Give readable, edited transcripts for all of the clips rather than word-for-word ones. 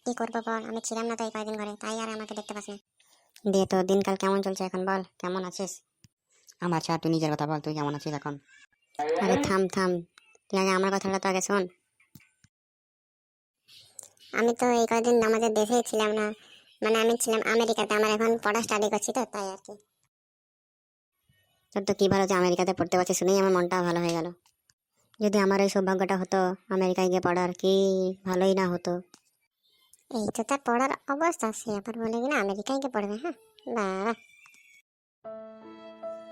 কি করবো বল, আমি ছিলাম না তো এই কয়দিন ঘরে, তাই আর আমাকে দেখতে পাস না। দিয়ে তো দিনকাল কেমন চলছে এখন, বল কেমন আছিস? আমার ছাড়, তুই নিজের কথা বল, তুই কেমন আছিস এখন? আরে থাম থাম, তুই আগে আমার কথাটা তো আগে শোন। আমি তো এই কয়দিন আমাদের দেশেই ছিলাম না, মানে আমি ছিলাম আমেরিকাতে, আমার এখন পড়া স্টাডি করছি তো তাই আর কি। তোর তো কি ভালো যে আমেরিকাতে পড়তে পারছি, শুনেই আমার মনটা ভালো হয়ে গেল। যদি আমার এই সৌভাগ্যটা হতো আমেরিকায় গিয়ে পড়ার, কি ভালোই না হতো। এই তো তার পড়ার অবস্থা, সে আবার বলে কিনা আমেরিকায় গিয়ে পড়বে। হ্যাঁ বাহ,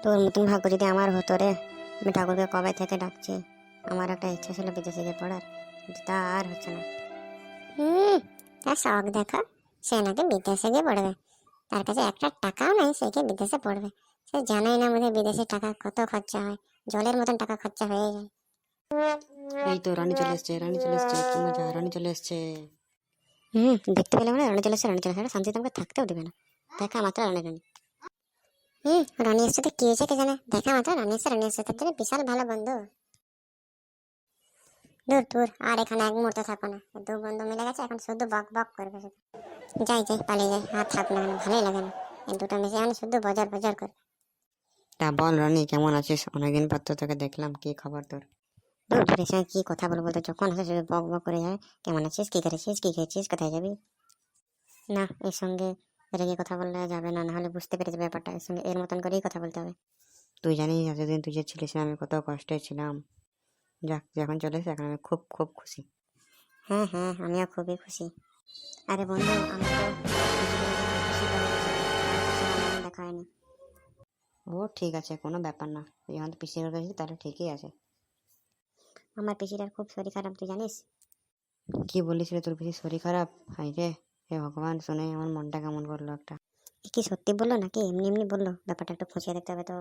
তোর মতন ভাগ্য যদি আমার হতো রে। আমি ঠাকুরকে কবে থেকে ডাকছি, আমার একটা ইচ্ছা ছিল বিদেশে গিয়ে পড়ার, কিন্তু তা আর হচ্ছে না। তার শখ দেখো, সে নাকি বিদেশে গিয়ে পড়বে, তার কাছে একটা টাকাও নাই, সে গিয়ে বিদেশে পড়বে। সে জানাই না মধ্যে বিদেশে টাকা কত খরচা হয়, জলের মতন টাকা খরচা হয়ে যায়। এই তো রানী চলে এসছে, রানী চলে এসছে, কি মজা, রানী চলে এসছে। দেখতে পেলে মানে রানী চলে এসছে, রানী চলে এসছে, শান্তিতে আমাকে থাকতেও দেবে না। দেখা মাত্র রানী রানী। রানীর সাথে কি হয়েছে কে জানে, দেখা মাত্র রানী এসছে, রানী এসছে, তার জন্য বিশাল ভালো বন্ধু। দূর দূর, আর এখানে এক মুহূর্তে থাকো না, দু বন্ধু মিলে গেছে, এখন শুধু বক বক করবে শুধু। যাই যাই পালিয়ে যাই, আর থাক না, ভালোই লাগে না, এই দুটো মিশে এখন শুধু বাজার বাজার করে। তা বল রানী, কেমন আছিস? অনেকদিন পর তো তোকে দেখলাম, কি খবর তোর? দূর দূর, এর সঙ্গে কি কথা বলবো, তো যখন আসে শুধু বক বক করে যায়। কেমন আছিস, কি করেছিস, কি খেয়েছিস, কোথায় যাবি? না, এর সঙ্গে রেগে কথা বললে যাবে না, নাহলে বুঝতে পেরে যাবে ব্যাপারটা, এর সঙ্গে এর মতন করেই কথা বলতে হবে। তুই জানিস এতদিন তুই যে ছিলিস না, আমি কত কষ্টে ছিলাম। যাক, যখন চলে এসে এখন আমি খুব খুব খুশি। হ্যাঁ হ্যাঁ, আমিও খুবই খুশি। আরে বন্ধু, আমি তো খুশি করে দিয়েছি, দেখা হয়নি। ও ঠিক আছে, কোনো ব্যাপার না, তুই যখন পিছিয়ে গেছিস তাহলে ঠিকই আছে। আমার পিসিটার খুব শরীর খারাপ, তুই জানিস? কি বলিস রে, তোর বেশি শরীর খারাপ? হাই রে, হে ভগবান, শুনে আমার মনটা কেমন করলো একটা। এ কি সত্যি বললো নাকি এমনি এমনি বললো? ব্যাপারটা একটু খুঁজিয়ে দেখতে হবে তো।